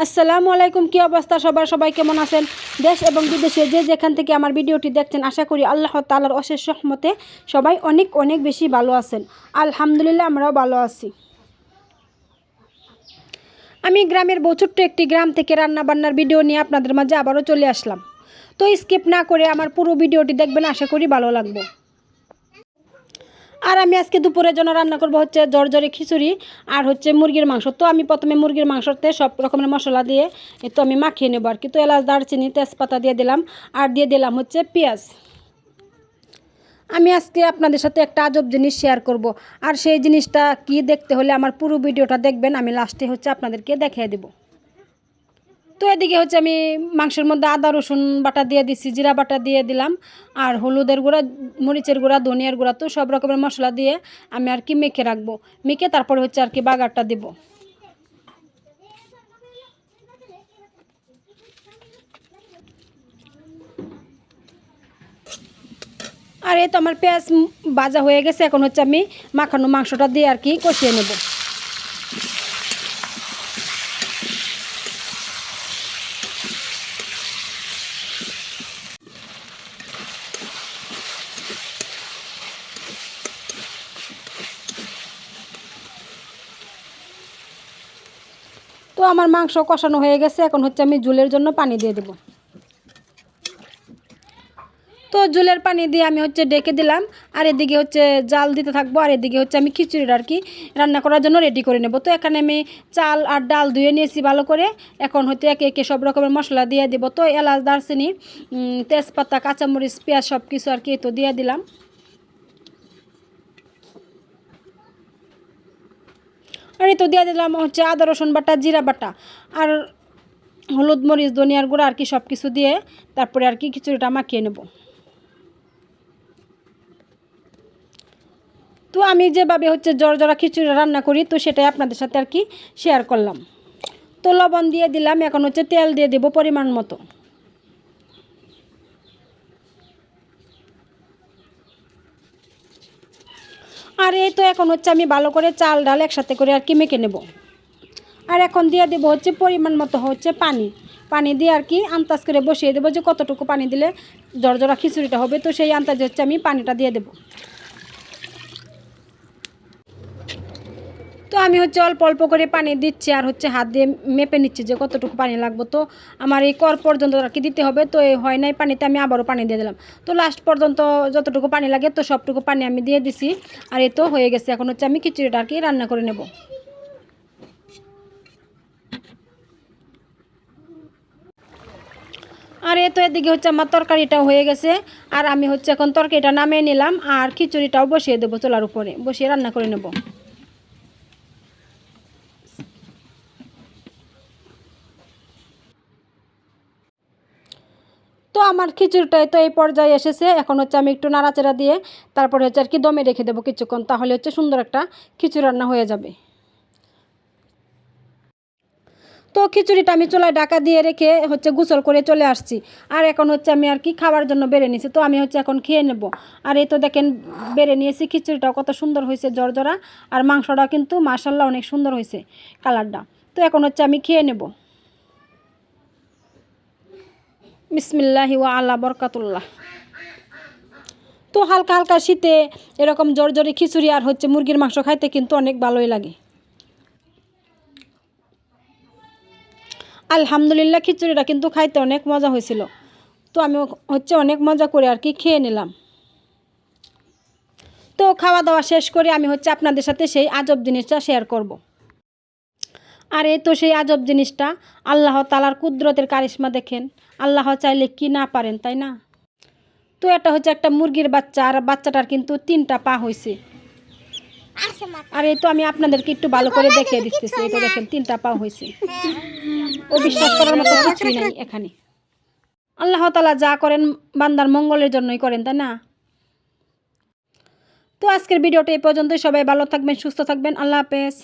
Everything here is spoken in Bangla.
আসসালামু আলাইকুম। কি অবস্থা সবার? সবাই কেমন আছেন? দেশ এবং বিদেশে যে যেখান থেকে আমার ভিডিওটি দেখছেন, আশা করি আল্লাহ তাআলার অশেষ রহমতে সবাই অনেক অনেক বেশি ভালো আছেন। আলহামদুলিল্লাহ, আমরাও ভালো আছি। আমি গ্রামের ছোট্ট একটি গ্রাম থেকে রান্নাবান্নার ভিডিও নিয়ে আপনাদের মাঝে আবারও চলে আসলাম। তো স্কিপ না করে আমার পুরো ভিডিওটি দেখবেন, আশা করি ভালো লাগবে। আর আমি আজকে দুপুরের জন্য রান্না করব হচ্ছে জর্জরি খিচুড়ি আর হচ্ছে মুরগির মাংস। তো আমি প্রথমে মুরগির মাংসতে সব রকমের মশলা দিয়ে তো আমি মাখিয়ে নেব আর কি। তো এলাচ, দারচিনি, তেজপাতা দিয়ে দিলাম আর দিয়ে দিলাম হচ্ছে পেঁয়াজ। আমি আজকে আপনাদের সাথে একটা আজব জিনিস শেয়ার করব, আর সেই জিনিসটা কি দেখতে হলে আমার পুরো ভিডিওটা দেখবেন। আমি লাস্টে হচ্ছে আপনাদেরকে দেখিয়ে দেব। তো এদিকে হচ্ছে আমি মাংসের মধ্যে আদা রসুন বাটা দিয়ে দিছি, জিরা বাটা দিয়ে দিলাম আর হলুদের গুঁড়া, মরিচের গুঁড়া, ধনিয়ার গুঁড়া, তো সব রকমের মশলা দিয়ে আমি আর কি মেখে রাখবো। মেখে তারপরে হচ্ছে আর কি বাগারটা দেব। আর এই তো আমার পেঁয়াজ ভাজা হয়ে গেছে। এখন হচ্ছে আমি মাখানো মাংসটা দিয়ে আর কি কষিয়ে নেব। তো আমার মাংস কষানো হয়ে গেছে। এখন হচ্ছে আমি ঝোলের জন্য পানি দিয়ে দেব। তো ঝোলের পানি দিয়ে আমি হচ্ছে ডেকে দিলাম আর এদিকে হচ্ছে জাল দিতে থাকবো। আর এদিকে হচ্ছে আমি খিচুড়িটা আর কি রান্না করার জন্য রেডি করে নেব। তো এখানে আমি চাল আর ডাল ধুয়ে নিয়েছি ভালো করে। এখন হচ্ছে একে একে সব রকমের মশলা দিয়ে দেবো। তো এলাচ, দারচিনি, তেজপাতা, কাঁচামরিচ, পেঁয়াজ সব কিছু আর কি তো দিয়ে দিলাম। আর এই তো দিয়ে দিলাম হচ্ছে আদা রসুন বাটা, জিরা বাটা আর হলুদ, মরিচ, ধনিয়ার গুঁড়া আর কি সব কিছু দিয়ে তারপরে আর কি খিচুড়িটা মাখিয়ে নেব। তো আমি যেভাবে হচ্ছে জর্জরা খিচুড়ি রান্না করি, তো সেটাই আপনাদের সাথে আর কি শেয়ার করলাম। তো লবণ দিয়ে দিলাম। এখন হচ্ছে তেল দিয়ে দেব পরিমাণ মতো। আর এই তো এখন হচ্ছে আমি ভালো করে চাল ডাল একসাথে করে আর কি মেখে নেব। আর এখন দিয়ে দেবো হচ্ছে পরিমাণ মতো হচ্ছে পানি। পানি দিয়ে আর কি আন্দাজ করে বসিয়ে দেবো যে কতটুকু পানি দিলে জর্জরা খিচুড়িটা হবে। তো সেই আন্দাজে হচ্ছে আমি পানিটা দিয়ে দেবো। তো আমি হচ্ছে অল্প অল্প করে পানি দিচ্ছি আর হচ্ছে হাত দিয়ে মেপে নিচ্ছি যে কতটুকু পানি লাগবে। তো আমার এই কর পর্যন্ত আর কি দিতে হবে। তো এই হয় নাই পানিতে, আমি আবারও পানি দিয়ে দিলাম। তো লাস্ট পর্যন্ত যতটুকু পানি লাগে তো সবটুকু পানি আমি দিয়ে দিছি। আর এই তো হয়ে গেছে। এখন হচ্ছে আমি খিচুড়িটা আর কি রান্না করে নেব। আর এই তো এদিকে হচ্ছে আমার তরকারিটাও হয়ে গেছে। আর আমি হচ্ছে এখন তরকারিটা নামিয়ে নিলাম আর খিচুড়িটাও বসিয়ে দেবো, চুলার উপরে বসিয়ে রান্না করে নেব। তো আমার খিচুড়িটাই তো এই পর্যায়ে এসেছে। এখন হচ্ছে আমি একটু নাড়াচাড়া দিয়ে তারপরে হচ্ছে আর কি দমে রেখে দেবো কিছুক্ষণ, তাহলে হচ্ছে সুন্দর একটা খিচুড়ি রান্না হয়ে যাবে। তো খিচুড়িটা আমি চুলায় ঢাকা দিয়ে রেখে হচ্ছে গোসল করে চলে আসছি। আর এখন হচ্ছে আমি আর কি খাবার জন্য বেড়ে নিয়েছি। তো আমি হচ্ছে এখন খেয়ে নেব। আর এই তো দেখেন বেড়ে নিয়েছি। খিচুড়িটাও কত সুন্দর হয়েছে জর্জরা, আর মাংসটাও কিন্তু মাশাল্লাহ অনেক সুন্দর হয়েছে কালারটা। তো এখন হচ্ছে আমি খেয়ে নেব। বিসমিল্লাহি ওয়া আলা বরকাতুল্লাহ। তো হালকা হালকা শীতে এরকম জর্জরি খিচুড়ি আর হচ্ছে মুরগির মাংস খাইতে কিন্তু অনেক ভালোই লাগে। আলহামদুলিল্লাহ, খিচুড়িটা কিন্তু খাইতে অনেক মজা হয়েছিল। তো আমি হচ্ছে অনেক মজা করে আর কি খেয়ে নিলাম। তো খাওয়া দাওয়া শেষ করে আমি হচ্ছে আপনাদের সাথে সেই আজব জিনিসটা শেয়ার করব। আর এই তো সেই আজব জিনিসটা, আল্লাহ তাআলার কুদরতের কারিশমা দেখেন। আল্লাহ চাইলে কি না পারেন, তাই না? তো এটা হচ্ছে একটা মুরগির বাচ্চা, আর বাচ্চাটার কিন্তু 3টা পা হয়েছে। আর এই তো আমি আপনাদেরকে একটু ভালো করে দেখিয়ে দিতেছি। এই তো দেখেন 3টা পা হয়েছে। ও বিশ্বাস করার মতো কিছুই নাই এখানে। আল্লাহ তাআলা যা করেন বান্দার মঙ্গলের জন্যই করেন, তাই না? তো আজকের ভিডিওটা এই পর্যন্তই। সবাই ভালো থাকবেন, সুস্থ থাকবেন। আল্লাহ হাফেজ।